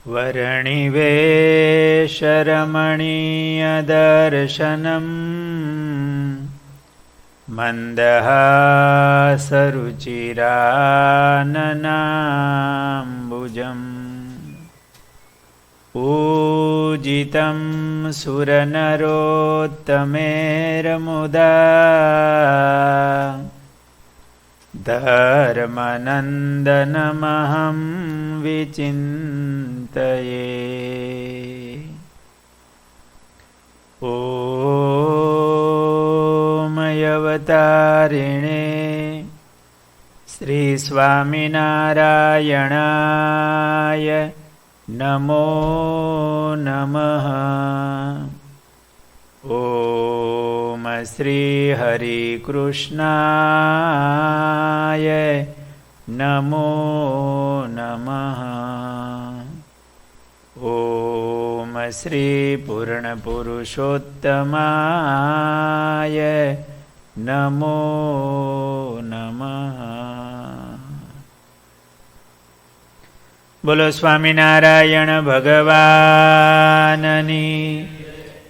वर्णिवेशरमणीयदर्शनम् मन्दहासरुचिराननाम्बुजम् पूजितं सुरनरोत्तमेरमुदा धर्मनन्दनमहं विचिन्तये। ॐ अवतारिणे श्रीस्वामिनारायणाय नमो नमः। ॐ श्रीहरिकृष्णाय नमो नमः। ॐ श्रीपूर्णपुरुषोत्तमाय नमो नमः। बोलो स्वामिनारायण भगवाननी,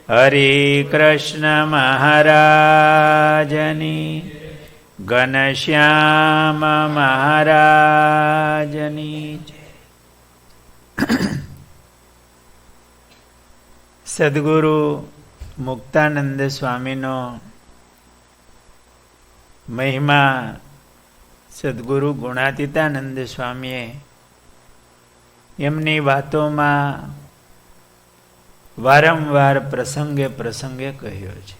हरे कृष्ण महाराजनी, घनश्याम महाराजनी। सद्गुरु मुक्तानंद स्वामीनो महिमा सद्गुरु गुणातीतानंद स्वामीए એમની વાતોમાં વારંવાર પ્રસંગે પ્રસંગે કહ્યો છે.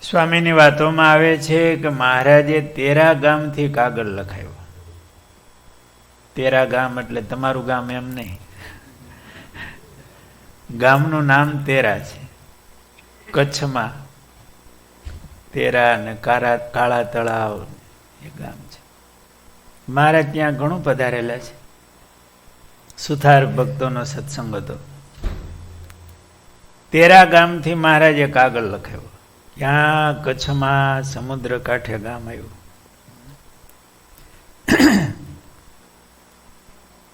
સ્વામીની વાતોમાં આવે છે કે મહારાજે 13 ગામથી કાગળ લખાયો. 13 ગામ એટલે તમારું ગામ એમ નહીં, ગામનું નામ 13 છે. કચ્છમાં 13 અને કાળા તળાવ એ ગામ છે. મહારાજ ત્યાં ઘણું પધારેલા છે. સુથાર ભક્તોનો સત્સંગ હતો. 13 ગામથી મહારાજે કાગળ લખાયો. ત્યાં કચ્છમાં સમુદ્ર કાંઠે ગામ આવ્યું.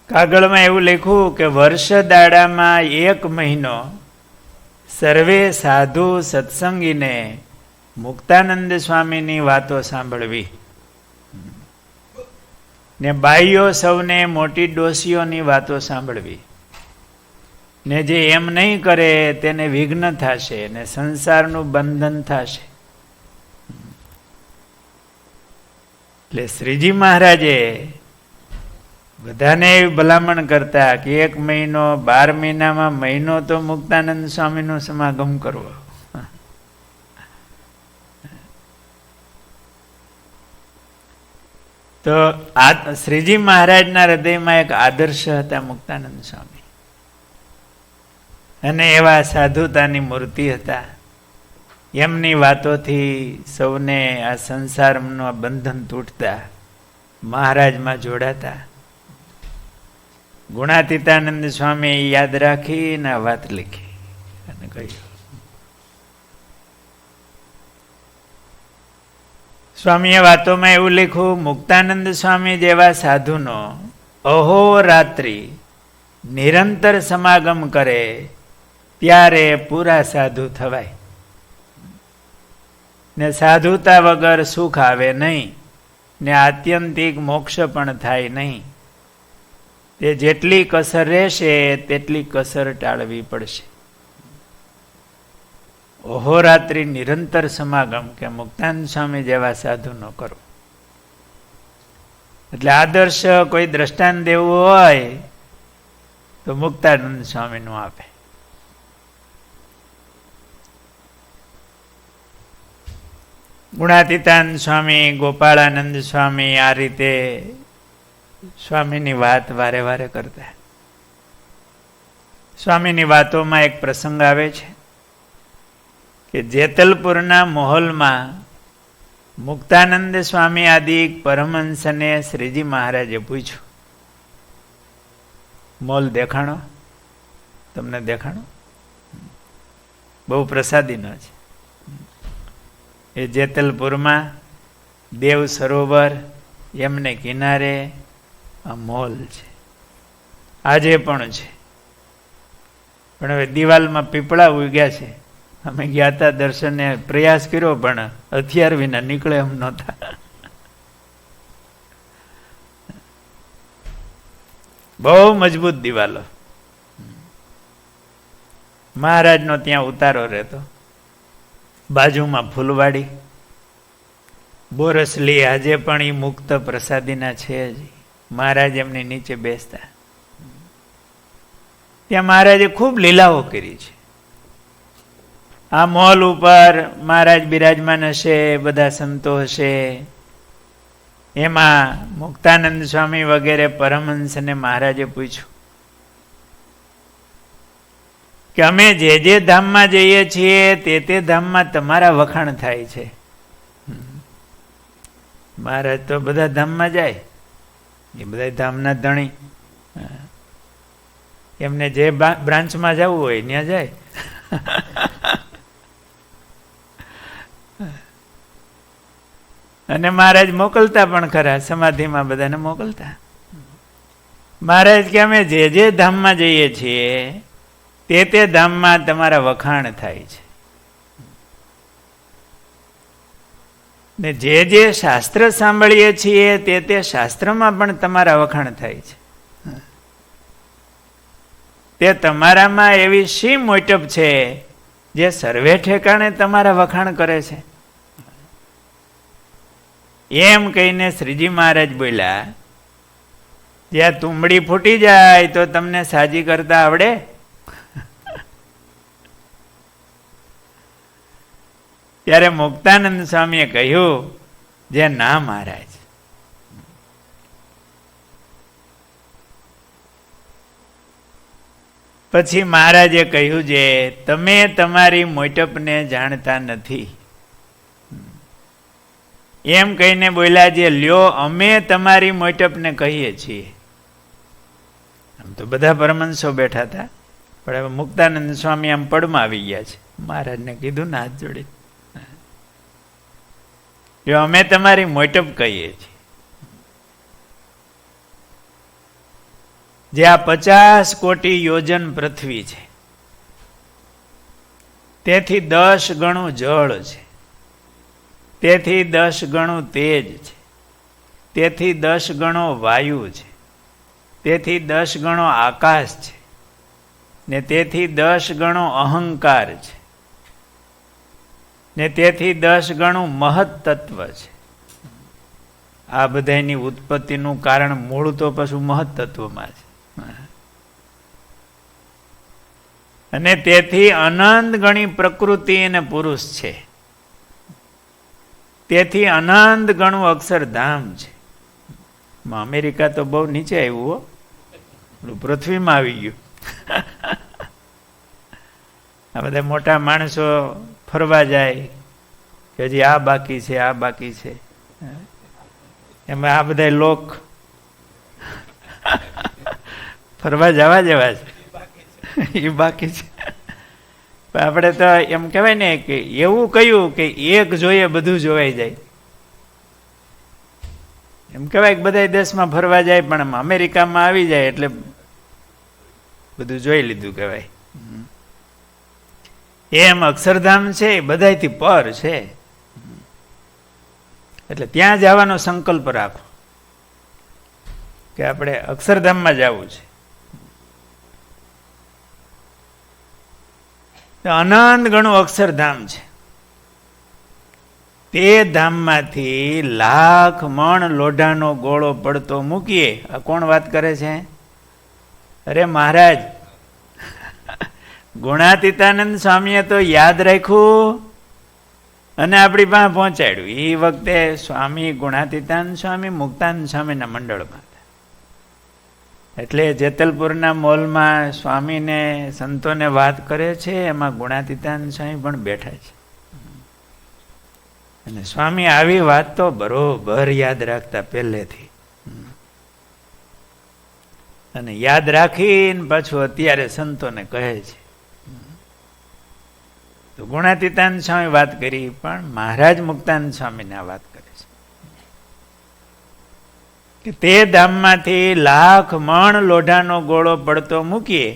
કાગળમાં એવું લખ્યું કે વર્ષ દાડામાં 1 મહિનો સર્વે સાધુ સત્સંગીને મુક્તાનંદ સ્વામીની વાતો સાંભળવી ને બાઈઓ સૌને મોટી ડોસીઓની વાતો સાંભળવી ને જે એમ નહીં કરે તેને વિઘ્ન થશે ને સંસારનું બંધન થશે. એટલે શ્રીજી મહારાજે બધાને એવી ભલામણ કરતા કે 1 મહિનો 12 મહિનામાં મહિનો તો મુક્તાનંદ સ્વામીનો સમાગમ કરવો. તો આ શ્રીજી મહારાજના હૃદયમાં એક આદર્શ હતા મુક્તાનંદ સ્વામી, અને એવા સાધુતાની મૂર્તિ હતા. એમની વાતોથી સૌને આ સંસારનું બંધન તૂટતા, મહારાજમાં જોડાતા. ગુણાતીતાનંદ સ્વામી યાદ રાખીને આ વાત લીખી અને કહ્યું. સ્વામીએ વાતોમાં એવું લખ્યું, મુક્તાનંદ સ્વામી જેવા સાધુનો અહોરાત્રિ નિરંતર સમાગમ કરે ત્યારે પૂરા સાધુ થવાય ને સાધુતા વગર સુખ આવે નહીં ને આત્યંતિક મોક્ષ પણ થાય નહીં. તે જેટલી કસર રહેશે તેટલી કસર ટાળવી પડશે. અહોરાત્રિ નિરંતર સમાગમ કે મુક્તાનંદ સ્વામી જેવા સાધુ ન કરો. એટલે આદર્શ કોઈ દ્રષ્ટાંત દેવું હોય તો મુક્તાનંદ સ્વામીનું આપે. ગુણાતીતાનંદ સ્વામી, ગોપાળાનંદ સ્વામી આ રીતે સ્વામીની વાત વારે વારે કરતા. સ્વામીની વાતોમાં એક પ્રસંગ આવે છે કે જેતલપુરના મહોલમાં મુક્તાનંદ સ્વામી આદિ પરમહંસને શ્રીજી મહારાજે પૂછ્યું, મોલ દેખાણો? તમને દેખાણો? બહુ પ્રસાદીનો છે. એ જેતલપુરમાં દેવ સરોવર એમને કિનારે આ મોલ છે, આજે પણ છે. પણ હવે દિવાલમાં પીપળા ઉગ્યા છે. અમે ગયા હતા દર્શને, પ્રયાસ કર્યો પણ હથિયાર વિના નીકળે એમ નહોતા. બહુ મજબૂત દિવાલો. મહારાજનો ત્યાં ઉતારો રહેતો, બાજુમાં ફૂલવાડી, બોરસલી. આજે પણ એ મુક્ત પ્રસાદીના છે જ. મહારાજ એમની નીચે બેસતા. ત્યાં મહારાજે ખૂબ લીલાઓ કરી છે. આ મોલ ઉપર મહારાજ બિરાજમાન હશે, બધા સંતો હશે. એમાં મુક્તાનંદ સ્વામી વગેરે પરમહંસને મહારાજે પૂછ્યું કે અમે જે જે ધામમાં જઈએ છીએ તે ધામમાં તમારા વખાણ થાય છે. મહારાજ તો બધા ધામમાં જાય, એ બધા ધામના ધણી. એમને જે બ્રાન્ચમાં જવું હોય ત્યાં જાય. અને મહારાજ મોકલતા પણ ખરા, સમાધિમાં બધાને મોકલતા. મહારાજ કે અમે જે જે ધામમાં જઈએ છીએ તે ધામમાં તમારા વખાણ થાય છે. ને જે જે શાસ્ત્ર સાંભળીએ છીએ તે શાસ્ત્રમાં પણ તમારા વખાણ થાય છે. તે તમારામાં એવી શી મોટપ છે જે સર્વે ઠેકાણે તમારા વખાણ કરે છે? એમ કહીને શ્રીજી મહારાજ બોલ્યા, જ્યાં તુંબડી ફૂટી જાય તો તમને સાજી કરતા આવડે? ત્યારે મુક્તાનંદ સ્વામીએ કહ્યું, જે ના મહારાજ. પછી મહારાજે કહ્યું, જે તમે તમારી મોટપને જાણતા નથી. એમ કહીને બોલ્યા, જે લ્યો અમે તમારી મોટપને કહીએ છીએ. આમ તો બધા પરમહંસો બેઠા હતા, પણ હવે મુક્તાનંદ સ્વામી આમ પડમાં આવી ગયા છે. મહારાજને કીધું ને હાથ જોડી, જો અમે તમારી મોટપ કહીએ છીએ. જે આ 50 કોટી યોજન પૃથ્વી છે, તેથી 10 ગણું જળ છે, તેથી 10 ગણું તેજ છે, તેથી 10 ગણો વાયુ છે, તેથી 10 ગણો આકાશ છે, ને તેથી 10 ગણો અહંકાર છે, ને તેથી 10 ગણું મહત તત્વ છે. આ બધાની ઉત્પત્તિનું કારણ મૂળ તો પાછું મહત તત્વમાં છે. અને તેથી અનંત ગણી પ્રકૃતિ અને પુરુષ છે, તેથી અનંત ગણું અક્ષરધામ છે. અમેરિકા તો બહુ નીચે આવ્યું, પૃથ્વીમાં આવી ગયું. આ બધા મોટા માણસો ફરવા જાય કે હજી આ બાકી છે, આ બાકી છે. એમાં આ બધા લોક ફરવા જવા જેવા છે, એ બાકી છે. આપણે તો એમ કહેવાય ને કે એવું કહ્યું કે એક જોઈએ બધું જોવાઈ જાય. એમ કહેવાય કે બધા દેશમાં ફરવા જાય, પણ અમેરિકામાં આવી જાય એટલે બધું જોઈ લીધું કહેવાય. એમ અક્ષરધામ છે એ બધાથી પર છે. એટલે ત્યાં જવાનો સંકલ્પ રાખો કે આપણે અક્ષરધામમાં જવું છે. અનંત ગણું અક્ષરધામ છે. તે ધામમાંથી 1,00,000 મણ લોઢાનો ગોળો પડતો મૂકીએ. આ કોણ વાત કરે છે? અરે મહારાજ ગુણાતીતાનંદ સ્વામીએ તો યાદ રાખ્યું અને આપણી પાસે પહોંચાડ્યું. એ વખતે સ્વામી ગુણાતીતાનંદ સ્વામી મુક્તાનંદ સ્વામીના મંડળમાં હતા. એટલે જેતલપુરના મોલમાં સ્વામીને સંતોને વાત કરે છે, એમાં ગુણાતીતાનંદ સ્વામી પણ બેઠા છે. અને સ્વામી આવી વાત તો બરોબર યાદ રાખતા પહેલેથી, અને યાદ રાખીને પાછું અત્યારે સંતોને કહે છે. તો ગુણાતીતાનંદ સ્વામી વાત કરી, પણ મહારાજ મુક્તાનંદ સ્વામીને આ વાત કરે છે. કે તે ધામમાંથી 1,00,000 મણ લોઢાનો ગોળો પડતો મૂકીએ,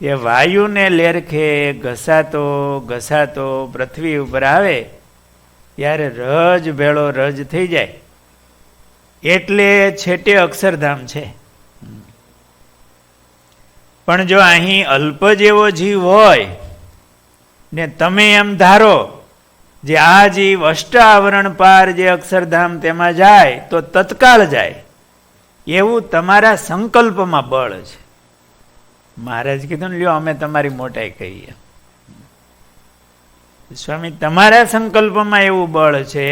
એ વાયુને લેરખે ઘસાતો ઘસાતો પૃથ્વી ઉપર આવે ત્યારે રજ ભેળો રજ થઈ જાય. એટલે છેટે અક્ષરધામ છે. પણ જો અહીં અલ્પ જેવો જીવ હોય ને તમે એમ ધારો જે આ જીવ અષ્ટાવરણ પાર જે અક્ષરધામ તેમાં જાય તો તત્કાળ જાય, એવું તમારા સંકલ્પમાં બળ છે. મહારાજ કીધું ને, લ્યો અમે તમારી મોટાઈ કહીએ. સ્વામી, તમારા સંકલ્પમાં એવું બળ છે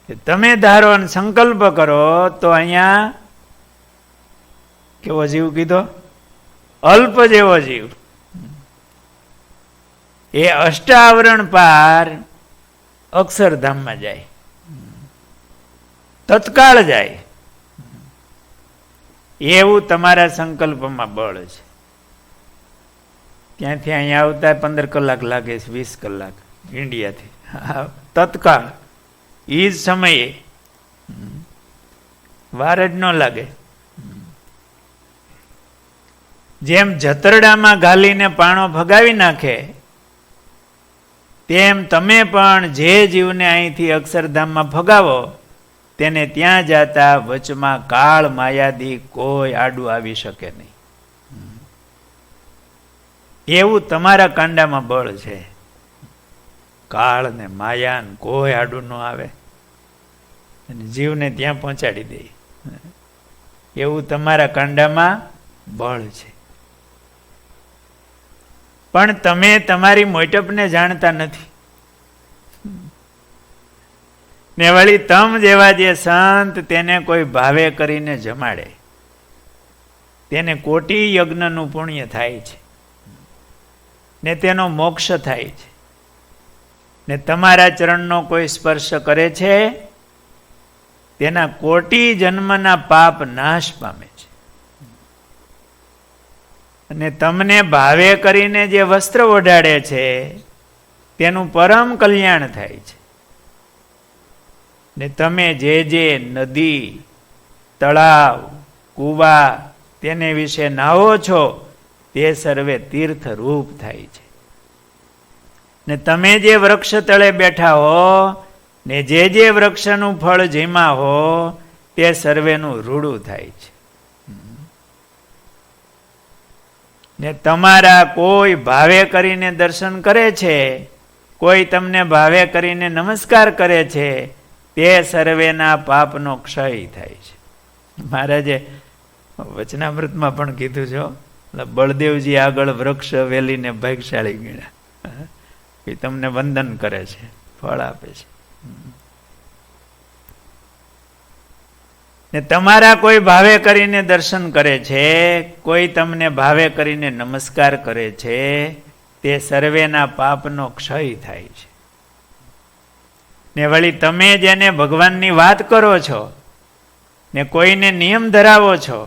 કે તમે ધારો અને સંકલ્પ કરો તો અહીંયા કેવો જીવ કીધો? અલ્પ જેવો જીવ એ અષ્ટાવરણ પાર અક્ષરધામમાં જાય, તત્કાળ જાય. એવું તમારા સંકલ્પમાં બળ છે. ત્યાંથી અહીંયા આવતા 15 કલાક લાગે છે, 20 કલાક ઇન્ડિયાથી. તત્કાળ એ જ સમયે, વાર જ ન લાગે. જેમ જતરડામાં ઘાલીને પાણો ભગાવી નાખે, તેમ તમે પણ જે જીવને અહીંથી અક્ષરધામમાં ભગાવો તેને ત્યાં જતા વચમાં કાળ માયાદી કોઈ આડું આવી શકે નહીં. એવું તમારા કાંડામાં બળ છે. કાળ ને માયા ને કોઈ આડું ન આવે અને જીવને ત્યાં પહોંચાડી દે, એવું તમારા કાંડામાં બળ છે. પણ તમે તમારી મોટપને જાણતા નથી. ને વળી તમ જેવા જે સંત તેને કોઈ ભાવે કરીને જમાડે, તેને કોટી યજ્ઞનું પુણ્ય થાય છે ને તેનો મોક્ષ થાય છે. ને તમારા ચરણનો કોઈ સ્પર્શ કરે છે, તેના કોટી જન્મના પાપ નાશ પામે છે. અને તમને ભાવે કરીને જે વસ્ત્ર ઓઢાડે છે તેનું પરમ કલ્યાણ થાય છે. ને તમે જે જે નદી, તળાવ, કૂવા તેને વિશે નાહો છો તે સર્વે તીર્થ રૂપ થાય છે. ને તમે જે વૃક્ષ તળે બેઠા હો ને જે વૃક્ષનું ફળ જેમાં હો તે સર્વેનું રૂડું થાય છે. ને તમારા કોઈ ભાવે કરીને દર્શન કરે છે, કોઈ તમને ભાવે કરીને નમસ્કાર કરે છે, તે સર્વેના પાપનો ક્ષય થાય છે. મહારાજે વચનામૃતમાં પણ કીધું છે, બળદેવજી આગળ વૃક્ષ વેલીને ભાગ્યશાળી ગણ્યા. એ તમને વંદન કરે છે, ફળ આપે છે. ને તમારા કોઈ ભાવે કરીને દર્શન કરે છે, કોઈ તમને ભાવે કરીને નમસ્કાર કરે છે, તે સર્વેના પાપનો ક્ષય થાય છે. ને વળી તમે જેને ભગવાનની વાત કરો છો ને કોઈને નિયમ ધરાવો છો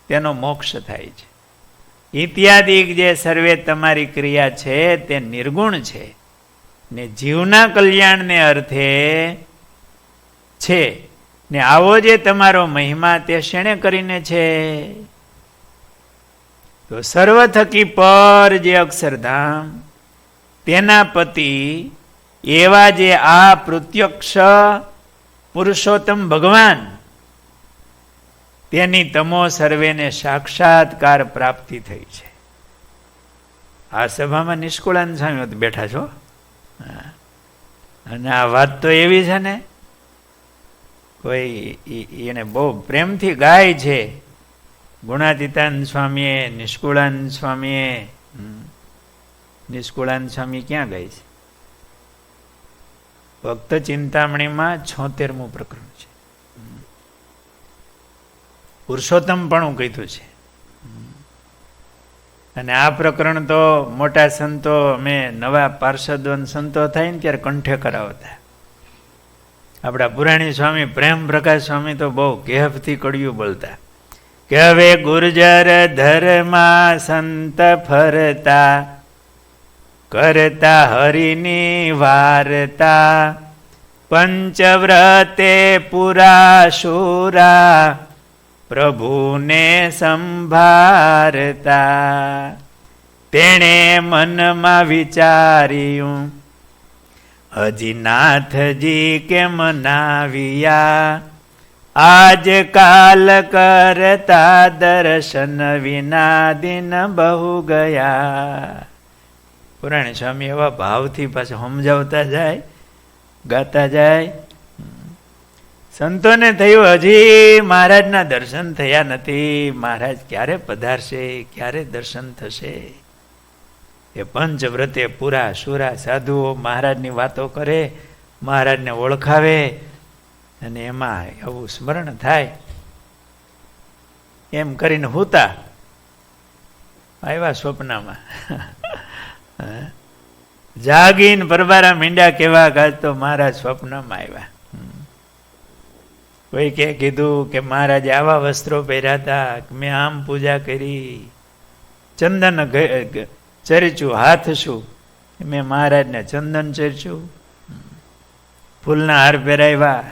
તેનો મોક્ષ થાય છે. ઇત્યાદિ જે સર્વે તમારી ક્રિયા છે તે નિર્ગુણ છે ને જીવના કલ્યાણને અર્થે છે. ને આવો જે તમારો મહિમા તે શેણે કરીને છે? તો સર્વ થકી પર જે અક્ષરધામ તેના પતિ એવા જે આ પ્રત્યક્ષ પુરુષોત્તમ ભગવાન તેની તમો સર્વેને સાક્ષાત્કાર પ્રાપ્તિ થઈ છે. આ સભામાં નિષ્કુળાનંદ સ્વામી બેઠા છો, અને આ વાત તો એવી છે ને, કોઈ એને બહુ પ્રેમથી ગાય છે. ગુણાતીતાનંદ સ્વામીએ, નિષ્કુળાનંદ સ્વામીએ. નિષ્કુળાનંદ સ્વામી ક્યાં ગાય છે? ભક્ત ચિંતામણીમાં 76મું પ્રકરણ છે. પુરુષોત્તમપણું કીધું છે. અને આ પ્રકરણ તો મોટા સંતો, અમે નવા પાર્ષદો સંતો થાય ને ત્યારે કંઠે કરાવતા. આપણા પુરાણી સ્વામી પ્રેમ પ્રકાશ સ્વામી તો બહુ કેફથી કડિયું બોલતા કે હવે ગુર્જર ધર્મા સંત ફરતા કરતા હરિની વાર્તા પંચવ્રતે પુરાશુરા પ્રભુને સંભારતા. તેણે મનમાં વિચાર્યું હજી નાથજી કેમ નાવ્યા, આજ કાલ કરતા દર્શન વિના દિન બહુ ગયા. પુરાણી સ્વામી એવા ભાવથી પાછા સમજાવતા જાય, ગાતા જાય. સંતોને થયું હજી મહારાજના દર્શન થયા નથી, મહારાજ ક્યારે પધારશે, ક્યારે દર્શન થશે. એ પંચવ્રતે પૂરા સુરા સાધુઓ મહારાજની વાતો કરે, મહારાજને ઓળખાવે, અને એમાં એવું સ્મરણ થાય. એમ કરીને હુતા આવ્યા સ્વપ્નમાં. જાગીને પરબારા મીંડા કેવા ગાજ તો મહારાજ સ્વપ્નમાં આવ્યા. કોઈ કે કીધું કે મહારાજે આવા વસ્ત્રો પહેર્યા હતા, મેં આમ પૂજા કરી, ચંદન ચરચ્યું, હાથ શું મેં મહારાજને ચંદન ચરચ્યું, ફૂલના હાર પહેરાવ્યા.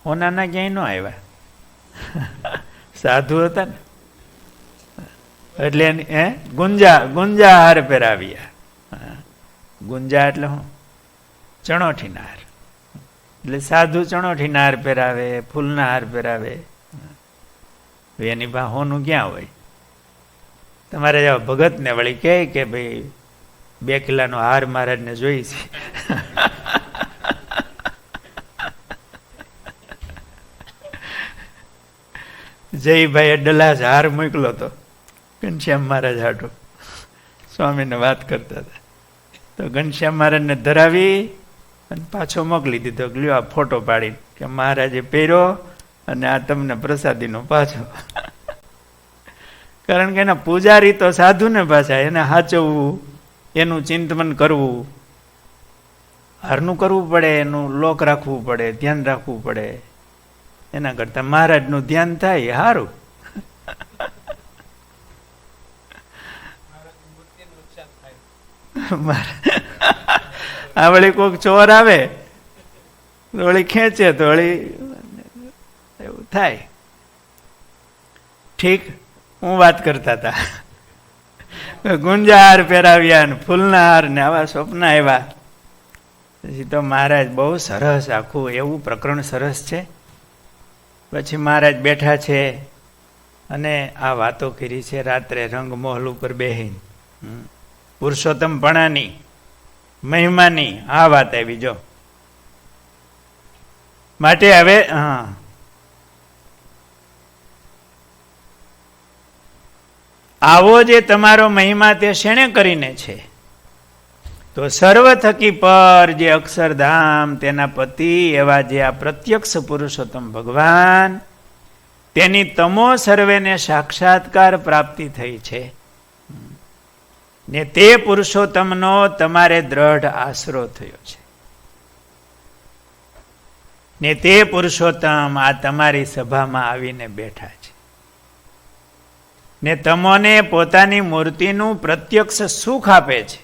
હોનાના ક્યાંય ન આવ્યા, સાધુ હતા ને એટલે ગુંજા હાર પહેરાવ્યા. ગુંજા એટલે શું? ચણોઠીના હાર. એટલે સાધુ ચણોઠીના હાર પહેરાવે, ફૂલના હાર પહેરાવે. એની પાસે હોનું ક્યાં હોય? તમારે જેવા ભગતને વળી કહે કે ભાઈ 2 કિલ્લાનો હાર મહારાજને જોઈ છે. જયભાઈ ડલાસ હાર મોકલો તો ઘનશ્યામ મહારાજ હાટો સ્વામીને વાત કરતા હતા. તો ઘનશ્યામ મહારાજને ધરાવી અને પાછો મોકલી દીધો. લ્યો આ ફોટો પાડીને કે મહારાજે પહેર્યો અને આ તમને પ્રસાદીનો પાછો. કારણ કે એના પૂજારી તો સાધુ ને પાછા, એને સાચવવું, એનું ચિંતન કરવું, હારનું કરવું પડે, એનું લોક રાખવું પડે, ધ્યાન રાખવું પડે. એના કરતા મહારાજનું ધ્યાન થાય સારું. આ વળી કોઈક ચોર આવે તો વળી ખેંચે તો વળી એવું થાય. ઠીક, હું વાત કરતા હતા ગુંજા હાર પહેરાવ્યા ને ફૂલના હાર ને આવા સ્વપ્ન આવ્યા. પછી તો મહારાજ બહુ સરસ, આખું એવું પ્રકરણ સરસ છે. પછી મહારાજ બેઠા છે અને આ વાતો કરી છે રાત્રે રંગમહોલ ઉપર બેહીને. પુરુષોત્તમપણાની મહિમાની આ વાત આવી. જો માટે હવે આવો જે તમારો મહિમા તે શેણે કરીને છે? તો સર્વ થકી પર જે અક્ષરધામ તેના પતિ એવા જે આ પ્રત્યક્ષ પુરુષોત્તમ ભગવાન, તેની તમો સર્વેને સાક્ષાત્કાર પ્રાપ્તિ થઈ છે. ને તે પુરુષોત્તમનો તમારે દ્રઢ આશરો થયો છે. ને તે પુરુષોત્તમ આ તમારી સભામાં આવીને બેઠા છે. ને તમોને પોતાની મૂર્તિનું પ્રત્યક્ષ સુખ આપે છે.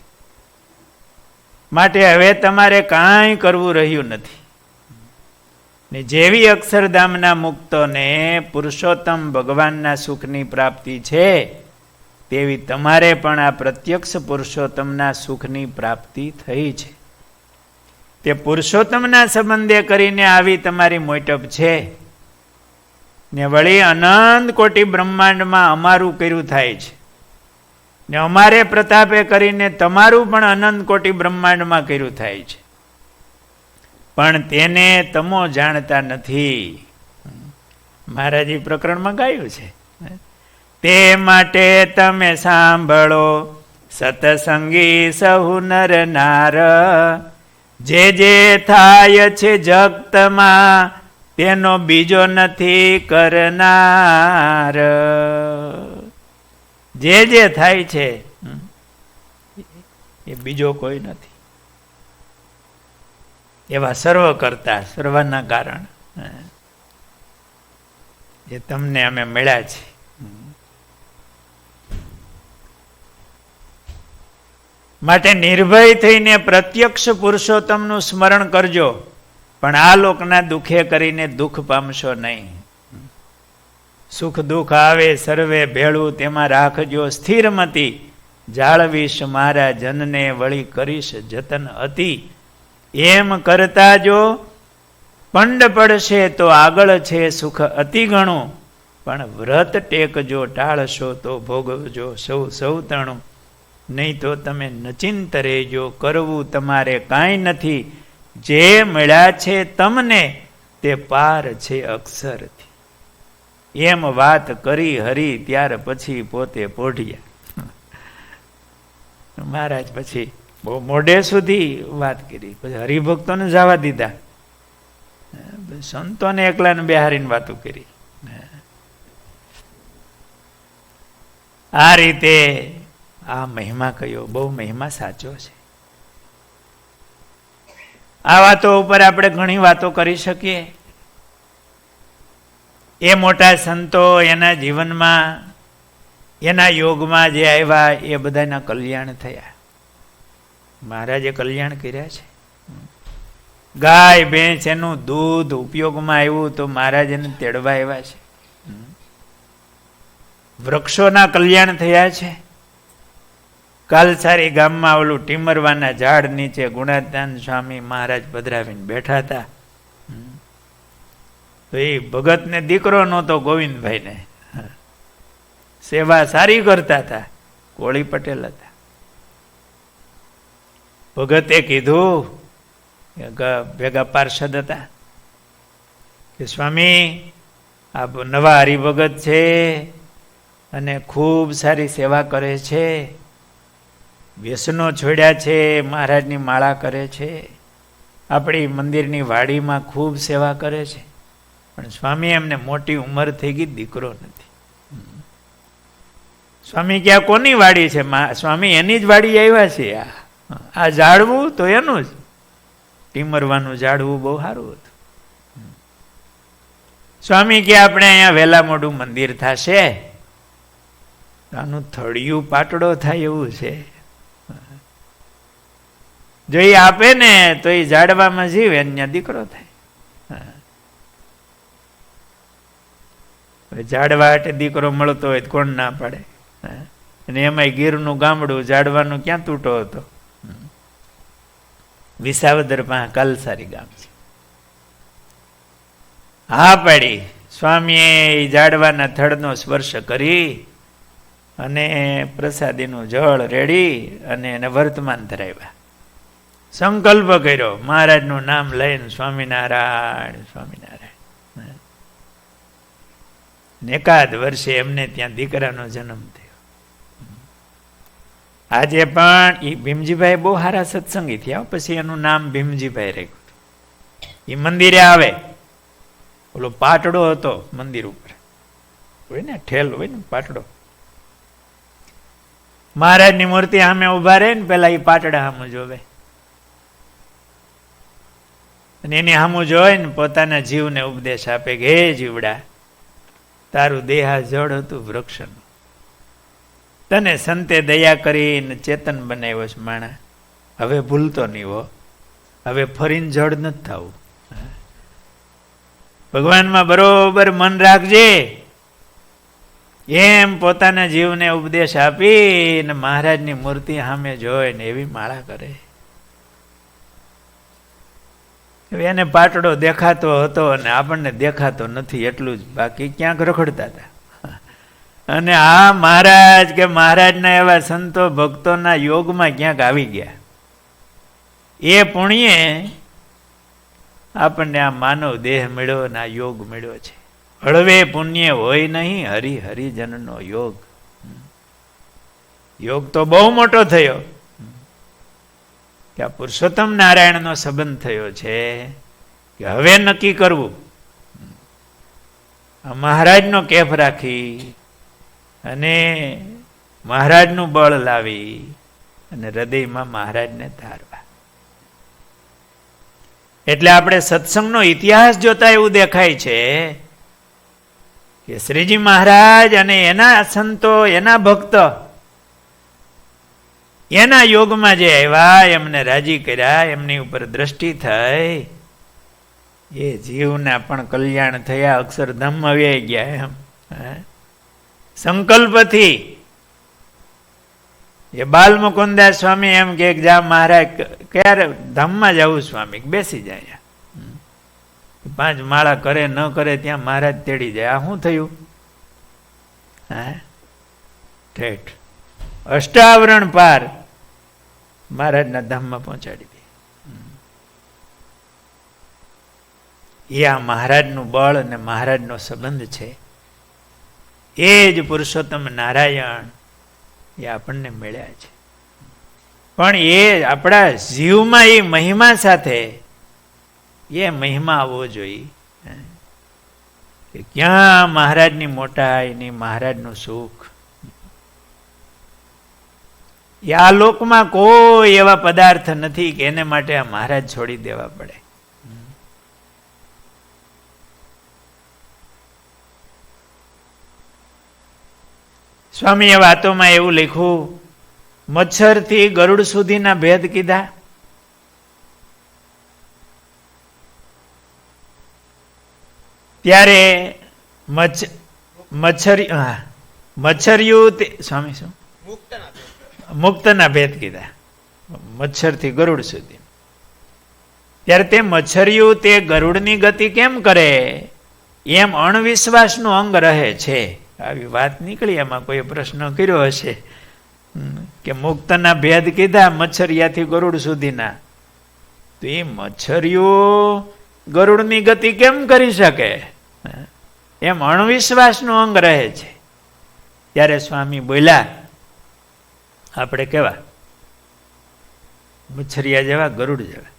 માટે હવે તમારે કાંઈ કરવું રહ્યું નથી. ને જેવી અક્ષરધામના મુક્તોને પુરુષોત્તમ ભગવાનના સુખની પ્રાપ્તિ છે, તેવી તમારે પણ આ પ્રત્યક્ષ પુરુષોત્તમના સુખની પ્રાપ્તિ થઈ છે. તે પુરુષોત્તમના સંબંધે કરીને આવી તમારી મોટપ છે. ને વળી અનંત કોટી બ્રહ્માંડમાં અમારું કર્યું થાય છે, ને અમારે પ્રતાપે કરીને તમારું પણ અનંત કોટી બ્રહ્માંડમાં કર્યું થાય છે. પણ તેને તમો જાણતા નથી. મહારાજી પ્રકરણમાં ગાયું છે. તે માટે તમે સાંભળો સતસંગી સહુ નર નાર, જે જે થાય છે જગતમાં તેનો બીજો નથી કરનાર. જે થાય છે એ બીજો કોઈ નથી. એવા સર્વ કરતા, સર્વના કારણ જે તમને અમે મળ્યા છે. માટે નિર્ભય થઈને પ્રત્યક્ષ પુરુષોત્તમનું સ્મરણ કરજો, પણ આ લોકના દુઃખે કરીને દુઃખ પામશો નહીં. સુખ દુઃખ આવે સર્વે ભેળું, તેમાં રાખજો સ્થિરમતી. જાળવીશ મારા જનને, વળી કરીશ જતન અતિ. એમ કરતા જો પંડ પડશે તો આગળ છે સુખ અતિ ઘણું, પણ વ્રત ટેકજો ટાળશો તો ભોગવજો સૌ સૌતણું. નહીં તો તમે નચિંત રહેજો, કરવું તમારે કાંઈ નથી. જે મળ્યા છે તમને તે પાર છે અક્ષરથી. એમ વાત કરી હરી, ત્યાર પછી પોતે પોઢિયા. મહારાજ પછી બહુ મોડે સુધી વાત કરી, પછી હરિભક્તોને જવા દીધા, સંતોને એકલાને બેહારીને વાતો કરી. આ રીતે આ મહિમા કયો, બહુ મહિમા સાચો છે. આ વાતો ઉપર આપણે ઘણી વાતો કરી શકીએ. એ મોટા સંતો એના જીવનમાં, એના યોગમાં જે આવ્યા એ બધાના કલ્યાણ થયા. મહારાજે કલ્યાણ કર્યા છે. ગાય ભેંસ એનું દૂધ ઉપયોગમાં આવ્યું તો મહારાજ એને તેડવા આવ્યા છે. વૃક્ષોના કલ્યાણ થયા છે. કાલસારી ગામમાં ઓલું ટીમરવાના ઝાડ નીચે ગુણાતાન સ્વામી મહારાજ પધરાવીને બેઠા હતા. તો એ ભગતને દીકરો નહોતો, ગોવિંદભાઈને. સેવા સારી કરતા હતા, કોળી પટેલ હતા. ભગતે કીધું, ભેગા પાર્ષદ હતા, કે સ્વામી આ નવા હરિભગત છે અને ખૂબ સારી સેવા કરે છે, વ્યસનો છોડ્યા છે, મહારાજની માળા કરે છે, આપણી મંદિરની વાડીમાં ખૂબ સેવા કરે છે, પણ સ્વામી એમને મોટી ઉંમર થઈ ગઈ, દીકરો નથી. સ્વામી ક્યાં કોની વાડી છે? સ્વામી એની જ વાડી આવ્યા છે. આ ઝાડવું તો એનું જ, ટીમરવાનું ઝાડવું બહુ સારું હતું. સ્વામી કે આપણે અહીંયા વહેલા મોડું મંદિર થશે, આનું થળિયું પાટડો થાય એવું છે. જો એ આપે ને તો એ ઝાડવામાં જીવે, અહીંયા દીકરો થાય. ઝાડવા હાટે દીકરો મળતો હોય તો કોણ ના પાડે? અને એમાંય ગીરનું ગામડું, ઝાડવાનું ક્યાં તૂટો હતો? વિસાવદર પાસે કાલસારી ગામ છે. હા પાડી. સ્વામીએ ઝાડવાના થડનો સ્પર્શ કરી અને પ્રસાદીનું જળ રેડી અને એને વર્તમાન ધરાવ્યા. સંકલ્પ કર્યો, મહારાજનું નામ લઈને સ્વામિનારાયણ સ્વામિનારાયણ. એકાદ વર્ષે એમને ત્યાં દીકરાનો જન્મ થયો. આજે પણ એ ભીમજીભાઈ બહુ સારા સત્સંગી થયા, પછી એનું નામ ભીમજીભાઈ રાખ્યું. એ મંદિરે આવે, ઓલો પાટડો હતો મંદિર ઉપર હોય ને, ઠેલ હોય ને પાટડો, મહારાજની મૂર્તિ સામે ઉભા રહે ને પેલા એ પાટડા સામું જોવે, અને એની સામું જોઈ ને પોતાના જીવને ઉપદેશ આપે કે હે જીવડા, તારું દેહા જળ હતું વૃક્ષનું, તને સંતે દયા કરીને ચેતન બનાવ્યો છે માણા, હવે ભૂલતો નહીં હો, હવે ફરીને જળ નથી થવું. ભગવાનમાં બરોબર મન રાખજે, એમ પોતાના જીવને ઉપદેશ આપીને મહારાજની મૂર્તિ સામે જોઈને એવી માળા કરે. એને પાટડો દેખાતો હતો અને આપણને દેખાતો નથી એટલું જ, બાકી ક્યાંક રખડતા હતા. અને આ મહારાજ કે મહારાજના એવા સંતો ભક્તોના યોગમાં ક્યાંક આવી ગયા. એ પુણ્યે આપણને આ માનવ દેહ મળ્યો અને આ યોગ મળ્યો છે. હળવે પુણ્ય હોય નહીં હરિ હરિજનનો યોગ. યોગ તો બહુ મોટો થયો કે આ પુરુષોત્તમ નારાયણનો સંબંધ થયો છે કે હવે નક્કી કરવું, આ મહારાજનો કેફ રાખી અને મહારાજનું બળ લાવી અને હૃદયમાં મહારાજને ધારવા. એટલે આપણે સત્સંગનો ઇતિહાસ જોતા એવું દેખાય છે કે શ્રીજી મહારાજ અને એના સંતો, એના ભક્ત એના યોગમાં જે આવ્યા એમને રાજી કર્યા, એમની ઉપર દ્રષ્ટિ થઈ, એ જીવના પણ કલ્યાણ થયા, અક્ષરધામ આવી ગયા. એમ સંકલ્પથી એ બાલ મુકુદાસ સ્વામી એમ કે જા મહારાજ ક્યારે ધામમાં જવું સ્વામી, બેસી જાય. 5 માળા કરે ન કરે ત્યાં મહારાજ તેડી જાય. આ શું થયું? ઠેઠ અષ્ટાવરણ પાર મહારાજના ધામમાં પહોંચાડી દે. એ આ મહારાજનું બળ અને મહારાજનો સંબંધ છે. એ જ પુરુષોત્તમ નારાયણ એ આપણને મળ્યા છે. પણ એ આપણા જીવમાં એ મહિમા સાથે એ મહિમા આવવો જોઈએ કે ક્યાં મહારાજની મોટાઈ ની મહારાજનું સુખ. એ આ લોકમાં કોઈ એવા પદાર્થ નથી કે એને માટે આ મહારાજ છોડી દેવા પડે. સ્વામીએ વાતોમાં એવું લખ્યું, મચ્છરથી ગરુડ સુધીના ભેદ કીધા. ત્યારે મચ્છરિયું સ્વામી શું મુક્તના ભેદ કીધા, મચ્છરથી ગરુડ સુધી. ત્યારે તે મચ્છરિયું તે ગરુડની ગતિ કેમ કરે એમ અણવિશ્વાસનું અંગ રહે છે. આવી વાત નીકળી, એમાં કોઈ પ્રશ્ન કર્યો હશે કે મુક્તના ભેદ કીધા મચ્છરિયાથી ગરુડ સુધીના, તો એ મચ્છરિયું ગરુડની ગતિ કેમ કરી શકે એમ અણવિશ્વાસનું અંગ રહે છે. ત્યારે સ્વામી બોલ્યા, આપણે કેવા મચ્છરિયા જેવા ગરુડ જેવા.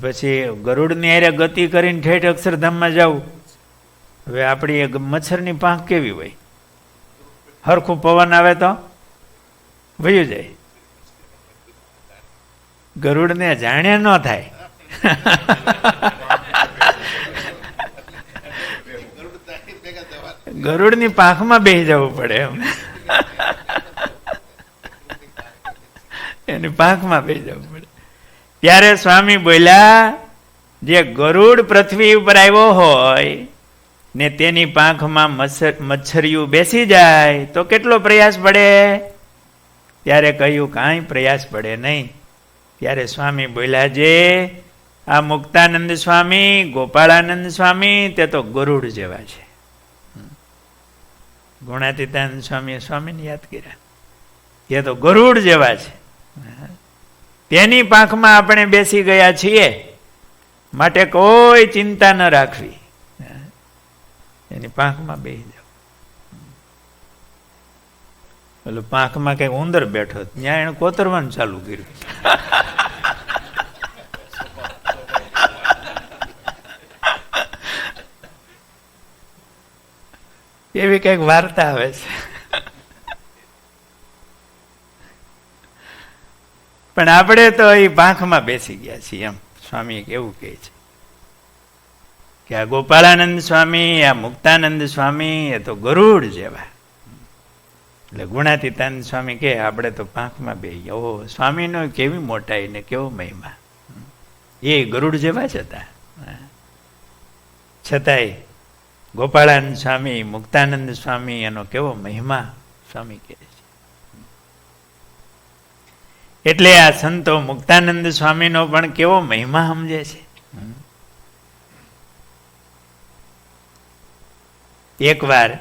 પછી ગરુડની હારે ગતિ કરીને ઠેઠ અક્ષરધામમાં જવું. હવે આપણી એક મચ્છરની પાંખ કેવી હોય, હરખું પવન આવે તો વયું જાય, ગરુડને જાણે ન થાય. ગરુડની પાંખમાં બેસી જવું પડે એમ, એની પાંખમાં બેસી જવું પડે. ત્યારે સ્વામી બોલ્યા, જે ગરુડ પૃથ્વી ઉપર આવ્યો હોય ને તેની પાંખમાં મચ્છરિયું બેસી જાય તો કેટલો પ્રયાસ પડે? ત્યારે કહ્યું કાંઈ પ્રયાસ પડે નહીં. ત્યારે સ્વામી બોલ્યા, જે આ મુક્તાનંદ સ્વામી, ગોપાળાનંદ સ્વામી તે તો ગરુડ જેવા છે. ગુણાતીતાનંદ સ્વામીએ સ્વામીને યાદ કર્યા, એ તો ગરુડ જેવા છે. તેની પાંખમાં આપણે બેસી ગયા છીએ, માટે કોઈ ચિંતા ન રાખવી, એની પાંખમાં બેસી જાવ. પેલું પાંખમાં કઈ ઉંદર બેઠો, ત્યાં એને કોતરવાનું ચાલુ કર્યું. એવી કઈક વાર્તા આવે છે. પણ આપણે તો એ પાંખમાં બેસી ગયા છીએ એમ સ્વામી એવું કહે છે કે આ ગોપાળાનંદ સ્વામી, આ મુક્તાનંદ સ્વામી એ તો ગરુડ જેવા. એટલે ગુણાતીતાનંદ સ્વામી કે આપણે તો પાંખમાં બેસી ગયા. ઓહો, સ્વામીનો કેવી મોટાઈ ને કેવો મહિમા. એ ગરુડ જેવા જ હતા. છતાંય ગોપાળાનંદ સ્વામી, મુક્તાનંદ સ્વામી એનો કેવો મહિમા સ્વામી કહે છે. એટલે આ સંતો મુક્તાનંદ સ્વામીનો પણ કેવો મહિમા સમજે છે. એકવાર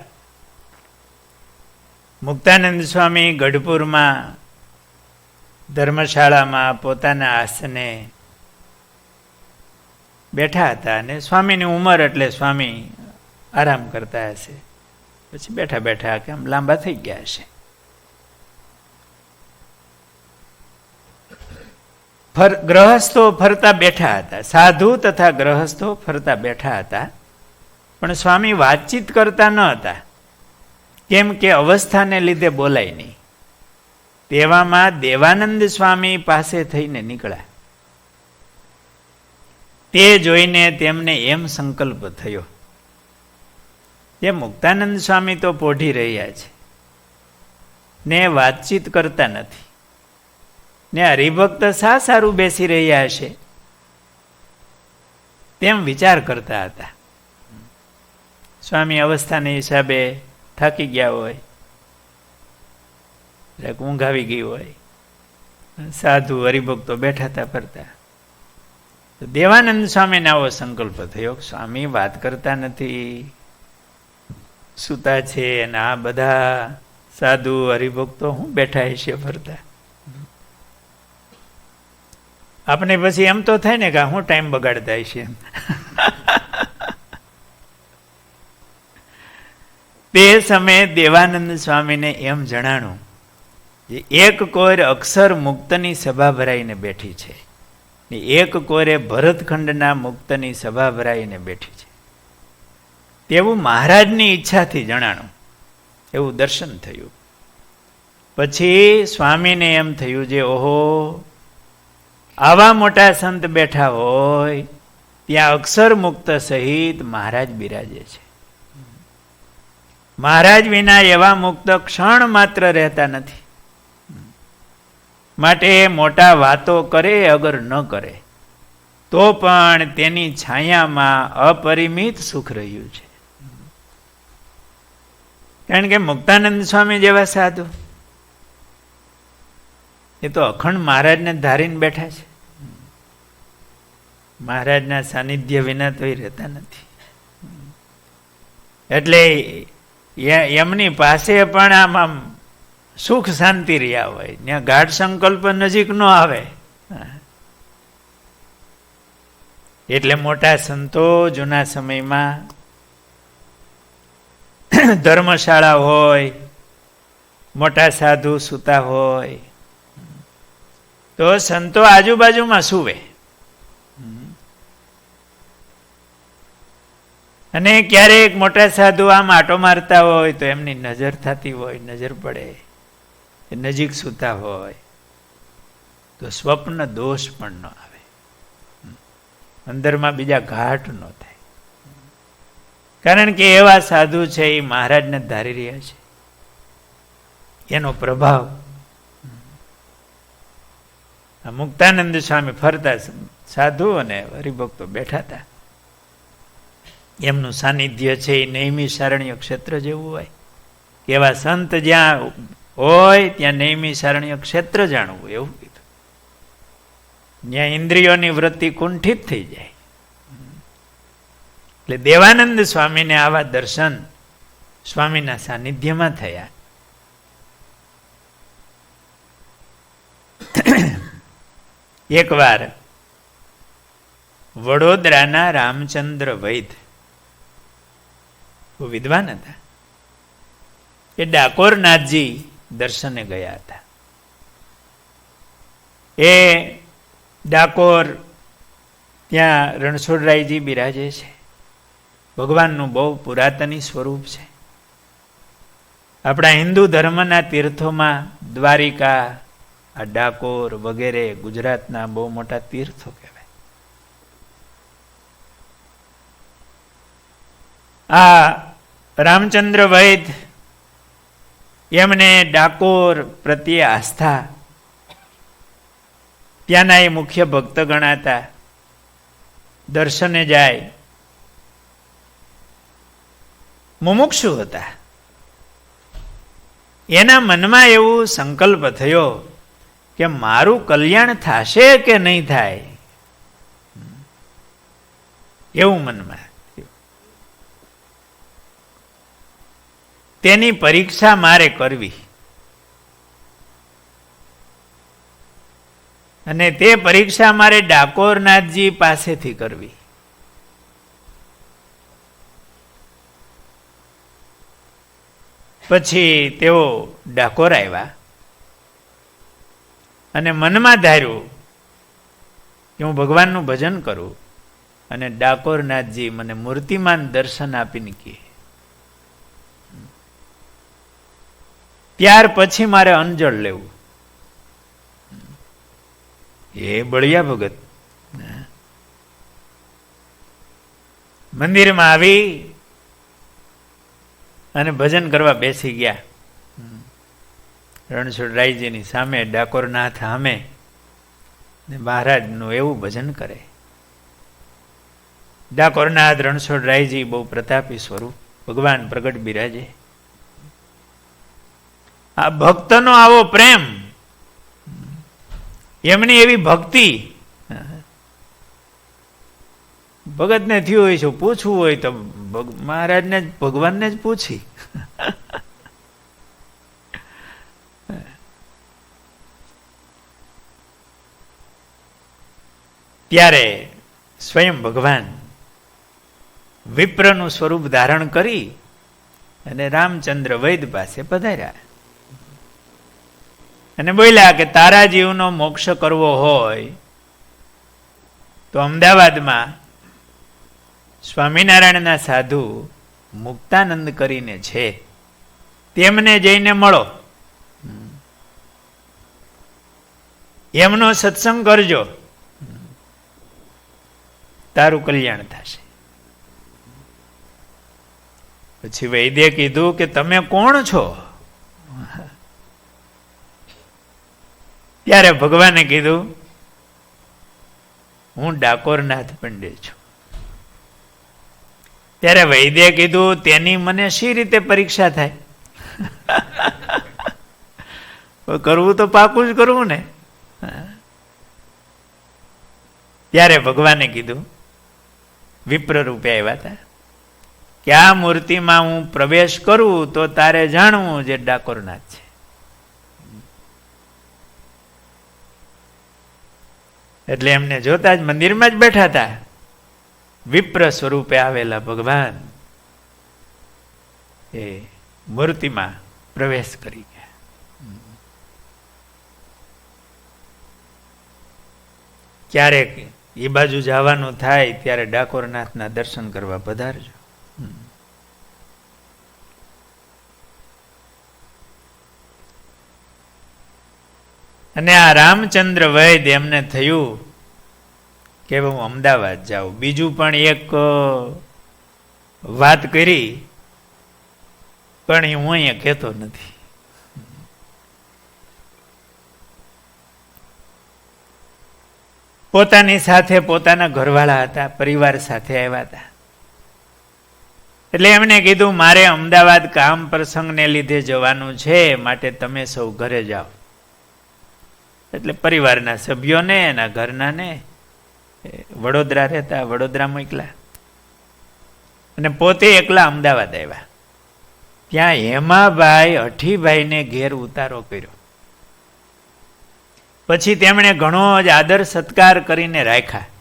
મુક્તાનંદ સ્વામી ગઢપુરમાં ધર્મશાળામાં પોતાના આસને બેઠા હતા અને સ્વામીની ઉંમર એટલે સ્વામી આરામ કરતા હશે. પછી બેઠા બેઠા કેમ લાંબા થઈ ગયા હશે. ગ્રહસ્થો ફરતા બેઠા હતા, સાધુ તથા ગ્રહસ્થો ફરતા બેઠા હતા, પણ સ્વામી વાતચીત કરતા ન હતા, કેમ કે અવસ્થાને લીધે બોલાય નહીં. તેવામાં દેવાનંદ સ્વામી પાસે થઈને નીકળ્યા. તે જોઈને તેમને એમ સંકલ્પ થયો, જે મુક્તાનંદ સ્વામી તો પોઢી રહ્યા છે, ને વાતચીત કરતા નથી, ને હરિભક્ત શા સારું બેસી રહ્યા હશે તેમ વિચાર કરતા હતા. સ્વામી અવસ્થાને હિસાબે થાકી ગયા હોય, ઊંઘ આવી ગઈ હોય, સાધુ હરિભક્તો બેઠા હતા ફરતા. દેવાનંદ સ્વામીને આવો સંકલ્પ થયો, સ્વામી વાત કરતા નથી, સૂતા છે, અને આ બધા સાધુ હરિભક્તો હું બેઠા હશે ફરતા. આપણે પછી એમ તો થાય ને કે હું ટાઈમ બગાડતા હશે. તે સમયે દેવાનંદ સ્વામીને એમ જણાણું કે એક કોર અક્ષર મુક્તની સભા ભરાઈને બેઠી છે, ને એક કોરે ભરતખંડના મુક્તની સભા ભરાઈને બેઠી છે. તેવું મહારાજની ઈચ્છાથી જણાણું, એવું દર્શન થયું. પછી સ્વામીને એમ થયું જે ઓહો, આવા મોટા સંત બેઠા હોય ત્યાં અક્ષર મુક્ત સહિત મહારાજ બિરાજે છે. મહારાજ વિના એવા મુક્ત ક્ષણ માત્ર રહેતા નથી. માટે મોટા વાતો કરે અગર ન કરે તો પણ તેની છાયામાં અપરિમિત સુખ રહ્યું છે. કારણ કે મુક્તાનંદ સ્વામી જેવા સાધુ એ તો અખંડ મહારાજને ધારીને બેઠા છે. મહારાજના સાનિધ્ય વિના તો એ રહેતા નથી. એટલે એમની પાસે પણ આમ સુખ શાંતિ રહ્યા હોય, ત્યાં ગાઢ સંકલ્પ નજીક ન આવે. એટલે મોટા સંતો જૂના સમયમાં ધર્મશાળા હોય, મોટા સાધુ સૂતા હોય તો સંતો આજુબાજુમાં સૂવે. અને ક્યારેક મોટા સાધુ આમ આટો મારતા હોય તો એમની નજર થતી હોય, નજર પડે, નજીક સૂતા હોય તો સ્વપ્ન દોષ પણ ન આવે, અંદરમાં બીજા ઘાટ ન થાય. કારણ કે એવા સાધુ છે એ મહારાજને ધારી રહ્યા છે, એનો પ્રભાવ. મુક્તાનંદ સ્વામી ફરતા સાધુ અને હરિભક્તો બેઠા હતા. એમનું સાનિધ્ય છે એ નૈમિષારણ્ય ક્ષેત્ર જેવું હોય. એવા સંત જ્યાં હોય ત્યાં નૈમિષારણ્ય ક્ષેત્ર જાણવું, એવું કીધું. જ્યાં ઇન્દ્રિયોની વૃત્તિ કુંઠિત થઈ જાય. એટલે દેવાનંદ સ્વામીને આવા દર્શન સ્વામીના સાનિધ્યમાં થયા. એકવાર વડોદરાના રામચંદ્ર વૈદ્ય વિદ્વાન હતા, એ ડાકોરનાથજી દર્શને ગયા હતા. એ ડાકોર ત્યાં રણછોડરાયજી બિરાજે છે. ભગવાનનું બહુ પુરાતની સ્વરૂપ છે. આપણા હિન્દુ ધર્મના તીર્થોમાં દ્વારિકા, આ ડાકોર વગેરે ગુજરાતના બહુ મોટા તીર્થો કહેવાય. આ રામચંદ્ર વૈદ્ય એમને ડાકોર પ્રત્યે આસ્થા, ત્યાંના એ મુખ્ય ભક્ત ગણાતા. દર્શને જાય, મુમુક્ષુ હતા. એના મનમાં એવું સંકલ્પ થયો કે મારું કલ્યાણ થશે કે નહીં થાય, એવું મનમાં. તેની પરીક્ષા મારે કરવી, અને તે પરીક્ષા મારે ડાકોરનાથજી પાસેથી કરવી. પછી તેઓ ડાકોર આવ્યા અને મનમાં ધાર્યું કે હું ભગવાનનું ભજન કરું અને ડાકોરનાથજી મને મૂર્તિમાન દર્શન આપીને કહે, ત્યાર પછી મારે અંજળ લેવું. એ બળિયા ભગત મંદિરમાં આવી અને ભજન કરવા બેસી ગયા. રણછોડરાયજીની સામે ડાકોરનાથ સામે ને મહારાજનું એવું ભજન કરે. ડાકોરનાથ રણછોડરાયજી બહુ પ્રતાપી સ્વરૂપ ભગવાન પ્રગટ બિરાજે. આ ભક્તનો આવો પ્રેમ, એમની એવી ભક્તિ. ભગતને થયું હોય છે પૂછવું હોય તો મહારાજને જ ભગવાનને જ પૂછી. ત્યારે સ્વયં ભગવાન વિપ્રનું સ્વરૂપ ધારણ કરી અને રામચંદ્ર વૈદ્ય પાસે પધાર્યા અને બોલ્યા કે તારા જીવનો મોક્ષ કરવો હોય તો અમદાવાદમાં સ્વામિનારાયણના સાધુ મુક્તાનંદ કરીને છે, તેમને જઈને મળો, એમનો સત્સંગ કરજો, તારું કલ્યાણ થશે. પછી વૈદ્યે કીધું કે તમે કોણ છો? ત્યારે ભગવાને કીધું હું ડાકોરનાથ પંડિત છું. ત્યારે વૈદ્યે કીધું તેની મને શી રીતે પરીક્ષા થાય? કરવું તો પાકું જ કરવું ને. ત્યારે ભગવાને કીધું, વિપ્ર રૂપે આવ્યા હતા, કે આ મૂર્તિમાં હું પ્રવેશ કરું તો તારે જાણવું જે ડાકોરનાથ છે. એટલે એમને જોતા જ મંદિરમાં જ બેઠા હતા, વિપ્ર સ્વરૂપે આવેલા ભગવાન એ મૂર્તિમાં પ્રવેશ કરી ગયા. ક્યારેક એ બાજુ જવાનું થાય ત્યારે ડાકોરનાથના દર્શન કરવા પધારજો. અને આ રામચંદ્ર વૈદ્ય એમને થયું કે હું અમદાવાદ જાઉં. બીજું પણ એક વાત કરી, પણ એ હું અહીંયા કહેતો નથી. પોતાની સાથે પોતાના ઘરવાળા હતા, પરિવાર સાથે આવ્યા હતા. એટલે એમને કીધું મારે અમદાવાદ કામ પ્રસંગને લીધે જવાનું છે, માટે તમે સૌ ઘરે જાઓ. એટલે પરિવારના સભ્યોને એના ઘરનાને વડોદરા રહેતા વડોદરા મોકલા અને પોતે એકલા અમદાવાદ આવ્યા. ત્યાં હેમાભાઈ અઠીભાઈને ઘેર ઉતારો કર્યો. પછી તેમણે ઘણો જ આદર સત્કાર કરીને રાખ્યા.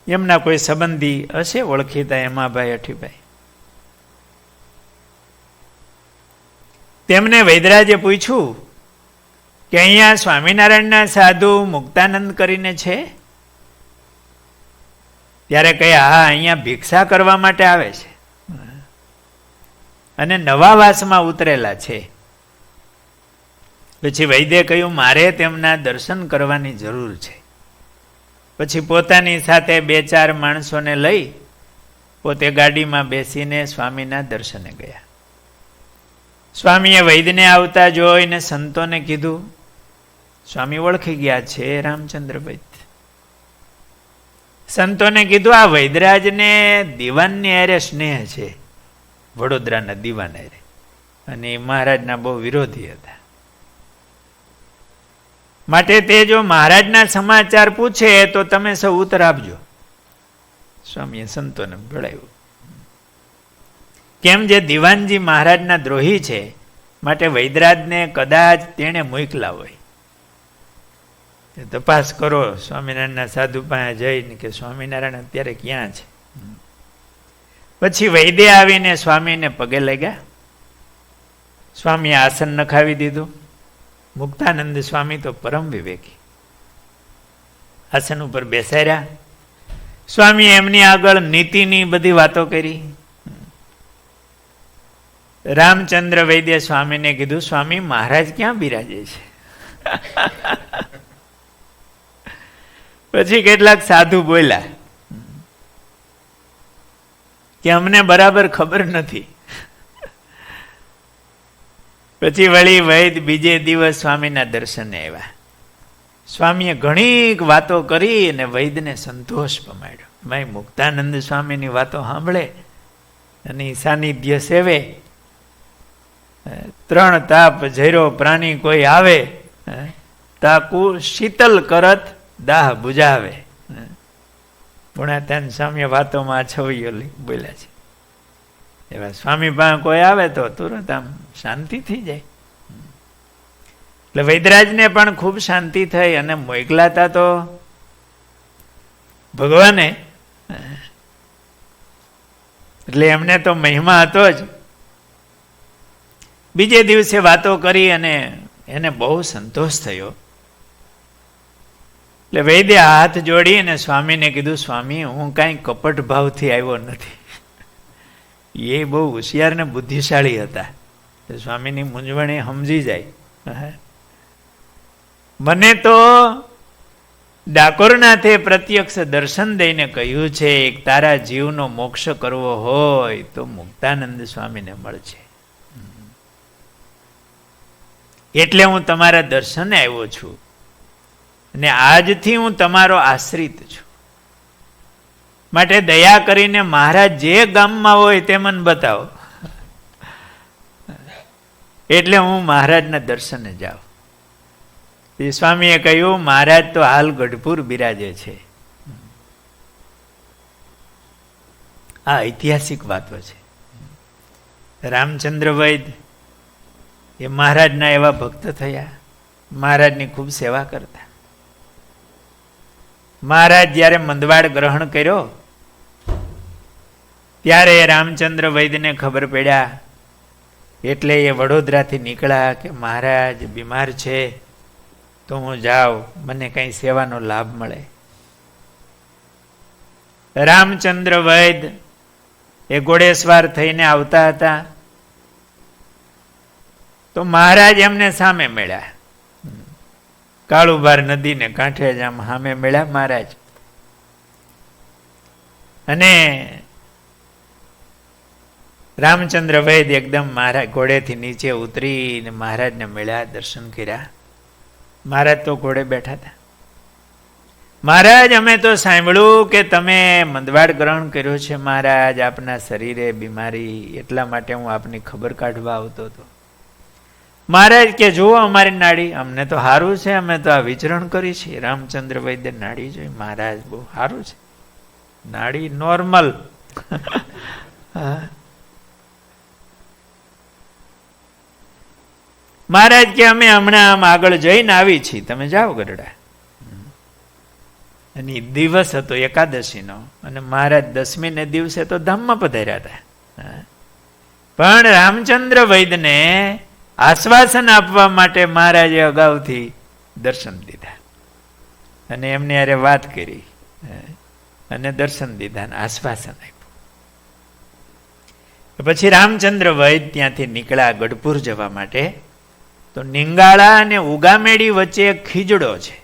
એમના કોઈ સંબંધી હશે ઓળખીતા હેમાભાઈ અઠીભાઈ. તેમને વૈદરાજે પૂછ્યું કે અહીંયા સ્વામિનારાયણના સાધુ મુક્તાનંદ કરીને છે? ત્યારે કહ્યા હા, અહીંયા ભિક્ષા કરવા માટે આવે છે અને નવા વાસમાં ઉતરેલા છે. પછી વૈદ્યે કહ્યું મારે તેમના દર્શન કરવાની જરૂર છે. પછી પોતાની સાથે 2-4 માણસોને લઈ પોતે ગાડીમાં બેસીને સ્વામીના દર્શને ગયા. સ્વામીએ વૈદ્યને આવતા જોઈને સંતોને કીધું, સ્વામી ઓળખી ગયા છે રામચંદ્ર વૈદ્ય. સંતોને કીધું આ વૈદરાજને દીવાનની હારે સ્નેહ છે, વડોદરાના દીવાન હારે, અને એ મહારાજના બહુ વિરોધી હતા. માટે તે જો મહારાજના સમાચાર પૂછે તો તમે સૌ ઉત્તર આપજો. સ્વામીએ સંતોને ભળાવ્યું. કેમ જે દીવાનજી મહારાજના દ્રોહી છે, માટે વૈદરાજને કદાચ તેણે મોકલા હોય. તપાસ કરો સ્વામિનારાયણના સાધુ પાસે જઈને કે સ્વામિનારાયણ અત્યારે ક્યાં છે. પછી વૈદ્ય આવીને સ્વામીને પગે લાગ્યા. સ્વામીએ આસન નખાવી દીધું. મુક્તાનંદ સ્વામી તો પરમ વિવેકી આસન ઉપર બેસાડ્યા. સ્વામી એમની આગળ નીતિની બધી વાતો કરી. રામચંદ્ર વૈદ્ય સ્વામીને કીધું સ્વામી મહારાજ ક્યાં બિરાજે છે? પછી કેટલાક સાધુ બોલ્યા કે અમને બરાબર ખબર નથી. પછી વળી વૈદ બીજે દિવસ સ્વામીના દર્શને આવ્યા. સ્વામીએ ઘણી વાતો કરી અને વૈદને સંતોષ પમાડ્યો. ભાઈ મુક્તાનંદ સ્વામીની વાતો સાંભળે અને સાનિધ્ય સેવે. 3 તાપ ઝેરો પ્રાણી કોઈ આવે, તાકુ શીતલ કરત દાહ બુજાવે. ગુણાતાન સ્વામીએ વાતોમાં છવીઓ બોલ્યા છે. એવા સ્વામી પાસે કોઈ આવે તો તુરંત આમ શાંતિ થઈ જાય. એટલે વૈદરાજને પણ ખૂબ શાંતિ થઈ અને મોકલાતા તો ભગવાને, એટલે એમને તો મહિમા હતો જ. બીજે દિવસે વાતો કરી અને એને બહુ સંતોષ થયો. એટલે વૈદ્ય હાથ જોડી અને સ્વામીને કીધું, સ્વામી હું કાંઈ કપટ ભાવથી આવ્યો નથી. એ બહુ હોશિયાર ને બુદ્ધિશાળી હતા. સ્વામીની મૂંઝવણ સમજી જાય. મને તો ડાકોરનાથે પ્રત્યક્ષ દર્શન દઈને કહ્યું છે, એક તારા જીવનો મોક્ષ કરવો હોય તો મુક્તાનંદ સ્વામીને મળશે. એટલે હું તમારા દર્શને આવ્યો છું અને આજથી હું તમારો આશ્રિત છું. માટે દયા કરીને મહારાજ જે ગામમાં હોય તે મને બતાવો. એટલે હું મહારાજના દર્શને જાઉં. એ સ્વામીએ કહ્યું, મહારાજ તો હાલ ગઢપુર બિરાજે છે. આ ઐતિહાસિક વાતો છે. રામચંદ્ર વૈદ એ મહારાજના એવા ભક્ત થયા, મહારાજની ખૂબ સેવા કરતા. મહારાજ જ્યારે મંદવાડ ગ્રહણ કર્યો ત્યારે રામચંદ્ર વૈદને ખબર પડ્યા. એટલે એ વડોદરાથી નીકળ્યા કે મહારાજ બીમાર છે તો હું જાઉં, મને કંઈ સેવાનો લાભ મળે. રામચંદ્ર વૈદ એ ઘોડેસવાર થઈને આવતા હતા તો મહારાજ એમને સામે મળ્યા. કાળુભાર નદીને કાંઠે જ આમ સામે મળ્યા મહારાજ. અને રામચંદ્ર વૈદ એકદમ મહારાજ ઘોડેથી નીચે ઉતરીને મહારાજને મળ્યા, દર્શન કર્યા. મહારાજ તો ઘોડે બેઠા હતા. મહારાજ અમે તો સાંભળ્યું કે તમે મંદવાડ ગ્રહણ કર્યો છે મહારાજ, આપના શરીરે બીમારી, એટલા માટે હું આપની ખબર કાઢવા આવતો હતો. મહારાજ કે જુઓ અમારી નાડી, અમને તો સારું છે, અમે તો આ વિચરણ કરી છે. રામચંદ્ર વૈદ્ય નાડી જોઈ, મહારાજ બહુ સારું છે, નાડી નોર્મલ. મહારાજ કે અમે હમણાં આમ આગળ જઈને આવી છીએ, તમે જાઓ ગરડા. અને દિવસ હતો એકાદશીનો અને મહારાજ 10મીને દિવસે તો ધામમાં પધાર્યા હતા. પણ રામચંદ્ર વૈદને આશ્વાસન આપવા માટે મહારાજે અગાઉથી દર્શન દીધા અને એમને યારે વાત કરી અને દર્શન દીધા અને આશ્વાસન આપ્યું. પછી રામચંદ્ર વૈદ ત્યાંથી નીકળ્યા ગઢપુર જવા માટે. તો નિંગાળા અને ઉગામેડી વચ્ચે એક ખીજડો છે,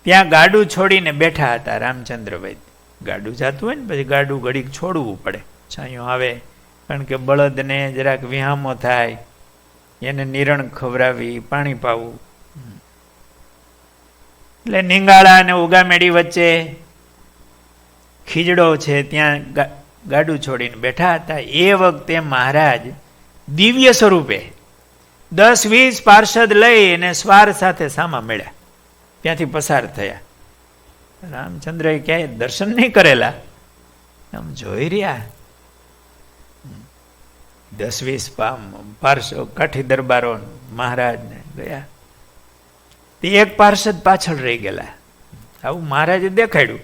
ત્યાં ગાડું છોડીને બેઠા હતા રામચંદ્ર વૈદ. ગાડું જતું હોય ને પછી ગાડું ઘડીક છોડવું પડે, છાંયો આવે, કારણ કે બળદને જરાક વિહામો થાય, એને નિરણ ખવડાવી, પાણી પાવું. એટલે નિંગાળા અને ઉગામેડી વચ્ચે ખીજડો છે, ત્યાં ગાડું છોડીને બેઠા હતા. એ વખતે મહારાજ દિવ્ય સ્વરૂપે 10-20 પાર્ષદ લઈ અને સ્વાર સાથે સામા મળ્યા, ત્યાંથી પસાર થયા. રામચંદ્રએ ક્યાંય દર્શન નહીં કરેલા, આમ જોઈ રહ્યા. 10-20 પાર્ષદ કાઠી દરબારો મહારાજને ગયા. તે એક પાર્ષદ પાછળ રહી ગયેલા. આવું મહારાજે દેખાડ્યું.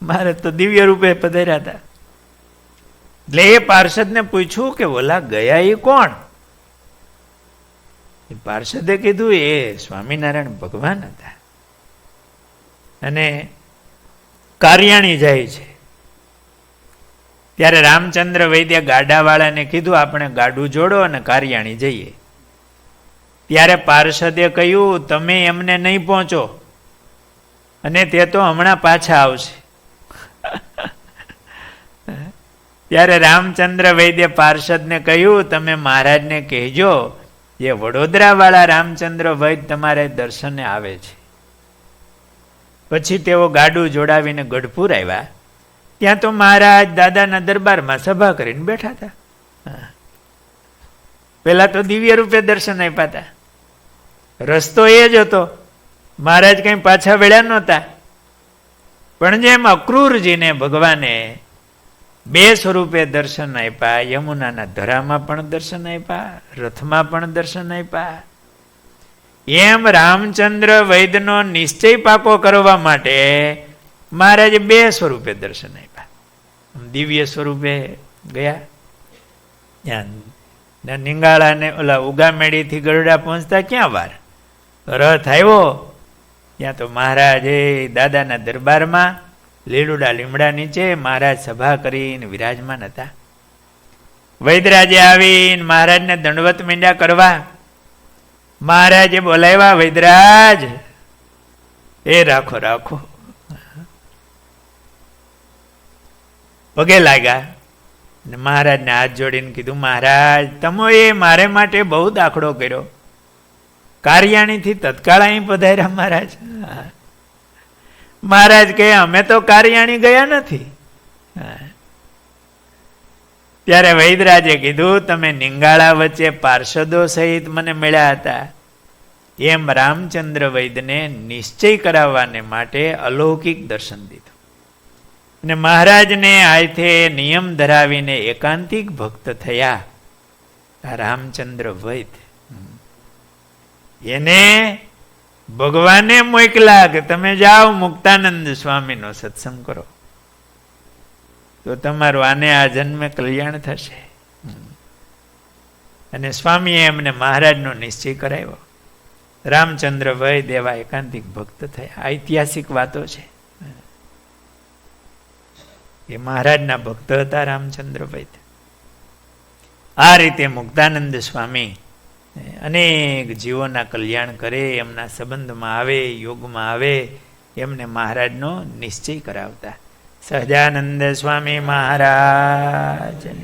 મહારાજ તો દિવ્ય રૂપે પધાર્યા હતા. એટલે એ પાર્ષદને પૂછ્યું કે ઓલા ગયા એ કોણ? પાર્ષદે કીધું એ સ્વામિનારાયણ ભગવાન હતા અને કાર્યાણી જાય છે. ત્યારે રામચંદ્ર વૈદ્ય ગાડાવાળાને કીધું આપણે ગાડું જોડો અને કાર્યાણી જઈએ. ત્યારે પાર્ષદે કહ્યું તમે એમને નહીં પહોંચો અને તે તો હમણાં પાછા આવશે. ત્યારે રામચંદ્ર વૈદ્ય પાર્ષદને કહ્યું તમે મહારાજને કહેજો જે વડોદરાવાળા રામચંદ્ર વૈદ તમારે દર્શને આવે છે. પછી તેઓ ગાડું જોડાવીને ગઢપુર આવ્યા. ત્યાં તો મહારાજ દાદાના દરબારમાં સભા કરીને બેઠા હતા. પેલા તો દિવ્ય રૂપે દર્શન આપ્યા હતા. રસ્તો એ જ હતો, મહારાજ કઈ પાછા વળ્યા નહોતા. પણ જેમ અક્રૂરજીને ભગવાને બે સ્વરૂપે દર્શન આપ્યા, યમુનાના ધરામાં પણ દર્શન આપ્યા, રથમાં પણ દર્શન આપ્યા, એમ રામચંદ્ર વૈદનો નિશ્ચય પાકો કરવા માટે મહારાજે બે સ્વરૂપે દર્શન આપ્યા. દિવ્ય સ્વરૂપે ગયા. ત્યાં નિંગાળા ને ઓલા ઉગામેડીથી ગરુડા પહોંચતા ક્યાં વાર, રથ આવ્યો ત્યાં તો મહારાજે દાદાના દરબારમાં લીલુડા લીમડા નીચે મહારાજ સભા કરીને વિરાજમાન હતા. વૈદરાજે આવીને મહારાજને દંડવત મીંડ્યા કરવા. મહારાજે બોલાવ્યા, વૈદરાજ એ રાખો રાખો. પગે લાગ્યા. મહારાજને હાથ જોડીને કીધું, મહારાજ તમોએ મારે માટે બહુ દાખલો કર્યો. કારિયાણીથી તત્કાળ અહીં પધાર્યા મહારાજ. મહારાજ કહે, અમે તો કારિયાણી ગયા નથી. ત્યારે વૈદરાજે કીધું, તમે નિંગાળા વચ્ચે પાર્ષદો સહિત મને મળ્યા હતા. એમ રામચંદ્ર વૈદને નિશ્ચય કરાવવાને માટે અલૌકિક દર્શન દીધું. અને મહારાજને આયથે નિયમ ધરાવીને એકાંતિક ભક્ત થયા રામચંદ્ર વૈદ. એને ભગવાને મોકલા કે તમે જાઓ મુક્તાનંદ સ્વામીનો સત્સંગ કરો, તો તમારું આને આ જન્મે કલ્યાણ થશે. અને સ્વામીએ એમને મહારાજનો નિશ્ચય કરાવ્યો. રામચંદ્ર વૈદ એવા એકાંતિક ભક્ત થયા. ઐતિહાસિક વાતો છે. એ મહારાજના ભક્ત હતા રામચંદ્ર વૈદ. આ રીતે મુક્તાનંદ સ્વામી અનેક જીવોના કલ્યાણ કરે, એમના સંબંધમાં આવે, યોગમાં આવે, એમને મહારાજનો નિશ્ચય કરાવતા. સહજાનંદ સ્વામી મહારાજની